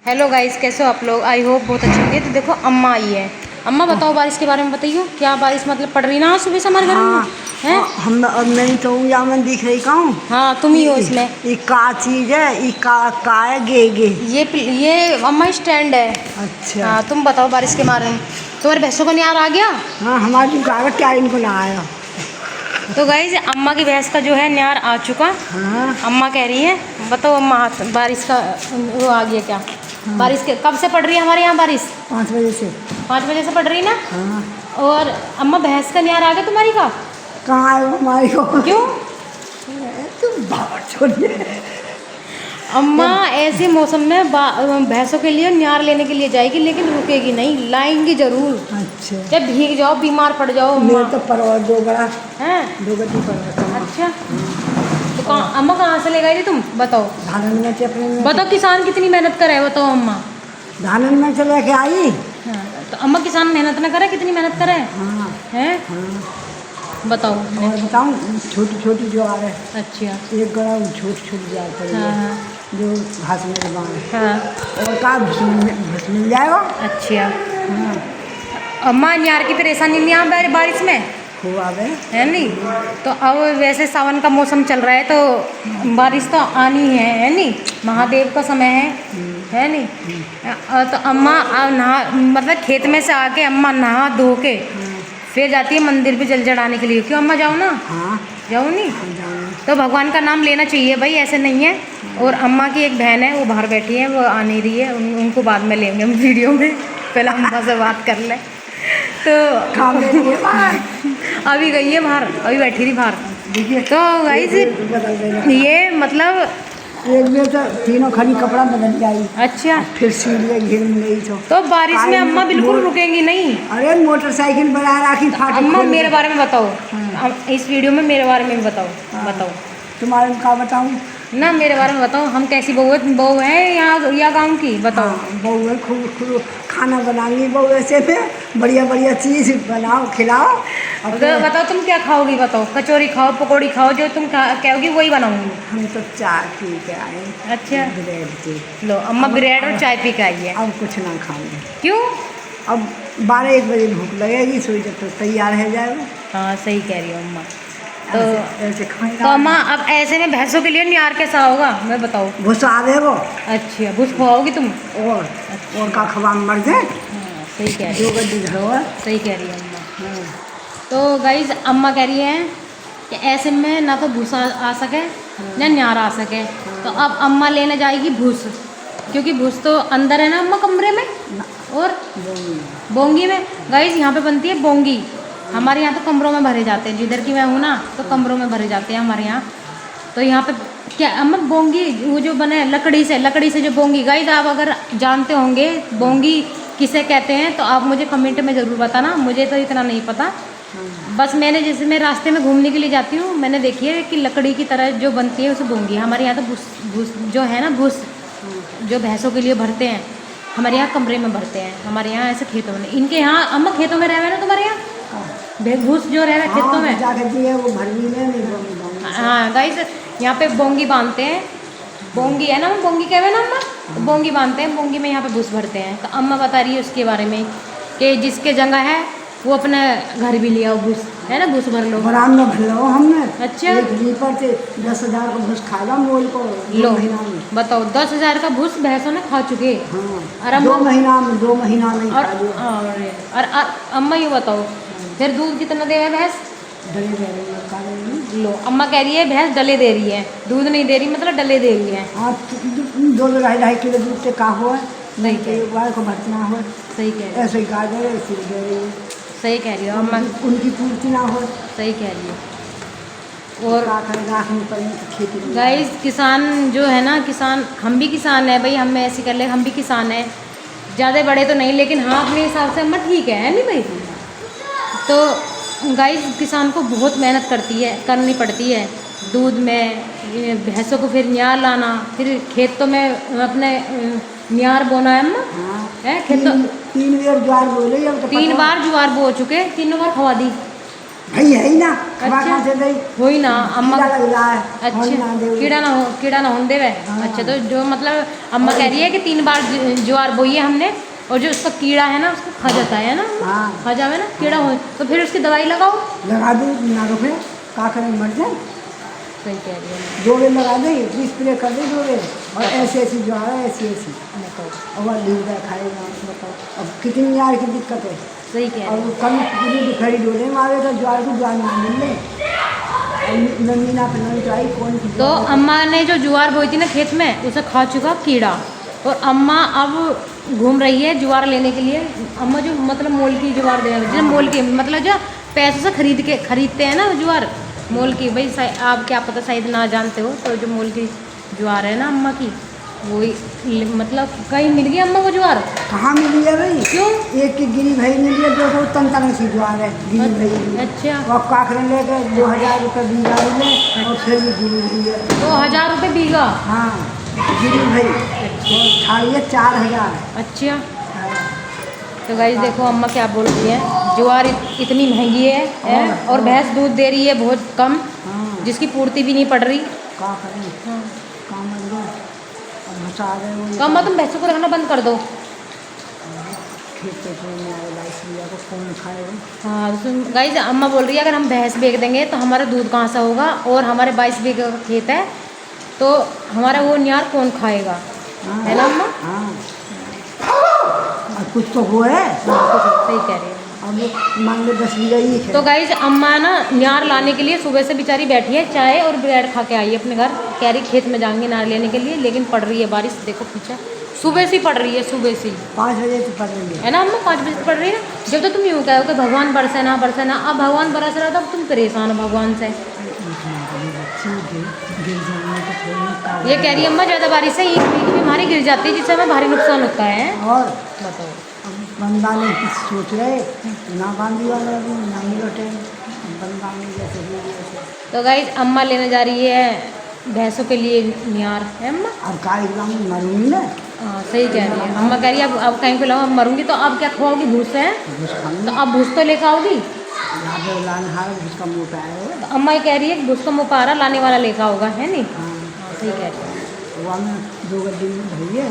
Hello guys, कैसे हो आप लोग? आई होप बहुत अच्छे होंगे। तो देखो अम्मा आई है। अम्मा बताओ बारिश के बारे में बताइए, क्या बारिश मतलब पड़ रही ना सुबह से हमारे घर में? हाँ। हैं? हम अब नहीं तो या मैं दिख रही कहूँ। हाँ, तुम ही हो इसमें। ये का चीज है, ये का है गे। ये अम्मा स्टैंड है। अच्छा। हाँ, तुम बताओ बारिश के बारे में। तुम्हारे भैंसों को नियार आ गया? हाँ, हमारी जो कागज क्या इनको ना आया। तो गाइस अम्मा की भैंस का जो है नियार आ चुका। हाँ। अम्मा कह रही है, बताओ अम्मा बारिश का वो आ गया क्या? हाँ। बारिश के कब से पड़ रही है हमारे यहाँ बारिश? 5 बजे से। 5 बजे से पड़ रही ना? हाँ। और अम्मा भैंस का नियार आ गया तुम्हारी का? कहाँ आए हमारी को? क्यों? तुम बाबा छोड़िए। अम्मा ऐसे मौसम में भैंसों के लिए नियार लेने के लिए जाएगी, लेकिन रुकेगी नहीं, लाएंगी जरूर। अच्छा। जब भीग जाओ, बीमार पड़ जाओ अम्मा। मेरे तो परवर दो बड़ा हैं? 2 गड्डी परवर। अच्छा, तो अम्मा कहाँ से ले गई थी तुम बताओ? धानन में से अपने बताओ किसान कितनी मेहनत करे, बताओ अम्मा। धानन में से लेके आई। हाँ, तो अम्मा किसान मेहनत ना करे, कितनी मेहनत करे हाँ। हैं? हाँ। बताओ। और बताऊँ, छोटी छोटी ज्वार है। अच्छा। एक गड़ा छोटी छोटी ज्वार पड़ी हाँ है, हाँ जो घास में दबाए। हाँ। और का भूस मिल जाएगा। अच्छा, हाँ। अम्मा नियार की परेशानी नहीं आ बारिश में खूब आवे। है नहीं? तो अब वैसे सावन का मौसम चल रहा है, तो बारिश तो आनी है नहीं? महादेव का समय है नहीं? तो अम्मा अब नहा मतलब खेत में से आके अम्मा नहा धो के फिर जाती है मंदिर पे जल चढ़ाने के लिए। क्यों अम्मा? जाओ ना। हाँ। जाओ नहीं? जाऊँ। तो भगवान का नाम लेना चाहिए भाई, ऐसे नहीं है। और अम्मा की एक बहन है, वो बाहर बैठी है, वो आ नहीं रही है। उनको बाद में लेंगे हम वीडियो में, पहले अम्मा से बात कर लें। तो अभी गई है बाहर, अभी बैठी थी बाहर। देखिए तो गाइस ये मतलब एक में तो तीनों खड़ी कपड़ा बदल जाई। अच्छा, फिर सीढ़ियाँ घेर में गई तो बारिश में अम्मा बिल्कुल रुकेंगी नहीं। अरे मोटरसाइकिल बना राखी फाटी। अम्मा मेरे बारे में बताओ, इस वीडियो में मेरे बारे में बताओ। बताओ तुम्हारे का बताऊँ ना, मेरे बारे में बताओ। हम कैसी बहू है यहाँ या गाँव की? बताओ। बहू है, खूब खूब खाना बनाएंगी बहू, ऐसे में बढ़िया बढ़िया चीज़ बनाओ खिलाओ। तो बताओ तुम क्या खाओगी? बताओ, कचौरी खाओ, पकौड़ी खाओ, जो तुम कहोगी वही बनाऊंगी। हम तो चाय पी के आए। अच्छा, ब्रेड के। लो अम्मा ब्रेड और चाय पी के आई है। अब कुछ ना खाऊंगी। क्यों? अब 12-1 बजे भूख लगेगी, सोई जब तो तैयार हो जाएगा। हाँ, सही कह रही हो अम्मा। तो ऐसे खाएंगे। तो अम्मा अब ऐसे में भैंसों के लिए नियार कैसा होगा मैं बताओ? भूसा आ देगो। अच्छा, भूस खवाओगी तुम? और का खवा मर जाए। हाँ, सही कह रही 2 गड्डी धरो। सही कह रही है अम्मा। तो गाइज अम्मा कह रही है कि ऐसे में ना तो भूसा आ सके ना नियार आ सके। तो अब अम्मा लेने जाएगी भूस, क्योंकि भूस तो अंदर है ना अम्मा कमरे में। और बोंगी में गाइज यहाँ पे बनती है बोंगी। हमारे यहाँ तो कमरों में भरे जाते हैं, जिधर की मैं हूँ ना, तो कमरों में भरे जाते हैं हमारे यहाँ। तो यहाँ पे क्या अम्मा बोंगी वो जो बने लकड़ी से जो बोंगी। गाइज आप अगर जानते होंगे बोंगी किसे कहते हैं तो आप मुझे कमेंट में ज़रूर बताना, मुझे तो इतना नहीं पता। बस मैंने जैसे मैं रास्ते में घूमने के लिए जाती हूँ, मैंने देखी है कि लकड़ी की तरह जो बनती है उसे बोंगी। हमारे यहाँ तो भूस जो है ना, भूस जो भैंसों के लिए भरते हैं, हमारे यहाँ कमरे में भरते हैं। हमारे यहाँ ऐसे खेतों में, इनके यहाँ अम्मा खेतों में रहे ना तुम्हारे यहाँ भूस जो रहे खेतों में। वो भरनी में। हाँ गाइस, यहाँ पे बोंगी बांधते हैं। बोंगी है ना, बोंगी कहवे ना अम्मा, तो बोंगी बांधते हैं। बोंगी में यहाँ पे भूस भरते हैं। तो अम्मा बता रही है उसके बारे में कि जिसके जगह है वो अपने घर भी लिया भूस, है ना, भूस भर लो। बराम में भर लो हमने। अच्छा, एक लीपर से 10,000 का भूस खा लो मोल को। लो बताओ, 10,000 का भूस भैंसों ने खा चुके। हाँ। 2 महीना नहीं खा लिया। और अम्मा ये बताओ फिर दूध कितना दे है भैंस? डले दे रही है। लो अम्मा कह रही है भैंस डले दे रही है, दूध नहीं दे रही, मतलब डले दे रही है। हाँ, 2-2.5 किलो दूध से का हो है। सही कह गाय को भरतना हो। सही कह रही ऐसे गाय दे ऐसे दे रही है। सही कह रही हो अम्मा, उनकी पूर्ति ना हो। सही कह रही हो। और खेती गाइस किसान जो है ना, किसान हम भी किसान है भाई, हम ऐसे कर ले, हम भी किसान है, ज़्यादा बड़े तो नहीं, लेकिन हाँ अपने हिसाब से अम्मा ठीक है नहीं भाई? तो गाइस किसान को बहुत मेहनत करनी पड़ती है दूध में, भैंसों को फिर नियार लाना, फिर खेतों में अपने नियार बोना है अम्मा। हाँ। है खेतों 3 बार ज्वार बोले। 3 बार ज्वार बो चुके, 3 बार खवा दी। भाई है ही ना, खवा अच्छा। कहाँ से दई? वही ना अम्मा। कीड़ा लग रहा है। अच्छा, होने ना दे। कीड़ा ना होने देवे। हाँ। अच्छा, तो जो मतलब अम्मा कह रही है कि 3 बार ज्वार बोई है हमने, और जो उसका कीड़ा है ना उसको खा जाता है ना, हाँ। खा जावे ना कीड़ा हो, तो फिर उसकी दवाई लगाओ। लगा दे ना रुके, का करें, मर जाए। सही कह रही है। 2 बेर लगा दे, 20 स्प्रे कर दे 2 बेर, और ऐसी जो है ऐसी बताओ। और वह लीवर खाएगा। बताओ। अब कितनी यार की दिक्कत है। सही कह और रही वो कल पूरी दुखड़ी डोले मारे तो ज्वार को ज्वार ना मिल रही, और नमीना पे नहीं तो आई कौन सी तो ज्वार है। अम्मा ने जो ज्वार बोई थी ना खेत में, उसे खा चुका कीड़ा, और अम्मा अब घूम रही है ज्वार लेने के लिए। अम्मा जो मतलब मोल की ज्वार दे, जो मोल की मतलब जो पैसों से खरीदते हैं ना ज्वार, मोल की। भाई आप क्या पता शायद ना जानते हो, तो जो मोल की ज्वार है ना अम्मा की, वही मतलब कहीं मिल गई अम्मा को ज्वार। कहाँ मिली है भाई? क्यों? एक की गिरी भाई मिली है, 200 तन सी ज्वार है गिरी भाई। अच्छा। वो काखरे लेके 2000 रुपये बीघा मिले, और फिर भी गिरी हुई है। 2000 रुपये बीघा। हाँ, गिरी भाई, और छाड़िए 4000। अच्छा। तो गाइस देखो अम्मा क्या बोल रही है, ज्वार इतनी महंगी है और भैंस दूध दे रही है बहुत कम, हाँ, जिसकी पूर्ति भी नहीं पड़ रही। का करें, हाँ। काम मिल गया, अब घसा रहे वो। तो अम्मा तुम भैंसों को रखना बंद कर दो। खेत पे में आए लाइस लिया को कौन खाएगा। हाँ गाइस, अम्मा बोल रही है अगर हम भैंस बेच देंगे तो हमारा दूध कहाँ से होगा, और हमारे 22 बीघे का खेत है, तो हमारा वो न्यार कौन खाएगा, हाँ, है ना अम्मा? हाँ, और कुछ तो वो है। सही कह रही है। अब मान लो 10 बीघा ही है। तो गाइज अम्मा ना न्यार लाने के लिए सुबह से बेचारी बैठी है, चाय और ब्रेड खा के आई है अपने घर, कह रही खेत में जाएंगे नार लेने के लिए, लेकिन पड़ रही है बारिश, देखो पीछे सुबह से ही पड़ रही है, सुबह से ही 5 बजे से पड़ रही है। है ना अम्मा, 5 बजे से पड़ रही है ना। जब तो तुम यूँ कहो कि भगवान बरसे ना, अब भगवान बरस रहा था, अब तुम परेशान हो भगवान से। ये कह रही है अम्मा ज़्यादा बारिश से ईंट भी हमारी गिर जाती है, जिससे हमें भारी नुकसान होता है। और बताओ। अब बंदा ने कुछ सोच रहे ना बांधी वाला ना मिलोटे, बंदा ने जैसे भी जैसे। तो गाइज अम्मा लेने जा रही है भैंसों के लिए न्यार, है अम्मा? अब का एकदम मरूंगी ना, हाँ सही कह रही है अम्मा, कह रही है अब कहीं को लाओ, अब मरूंगी तो अब क्या खवाओगी, भूस है घुस खाऊंगी। तो अब भूस तो लेकर आओगी। यहाँ पे लान हार जिसका मोटा है। तो अम्मा ये कह रही है कि भूस तो मुँह पा रहा, लाने वाला लेकर होगा, है नहीं? हाँ, हाँ सही कह रही है। वहाँ में 2 गड्डी में भैया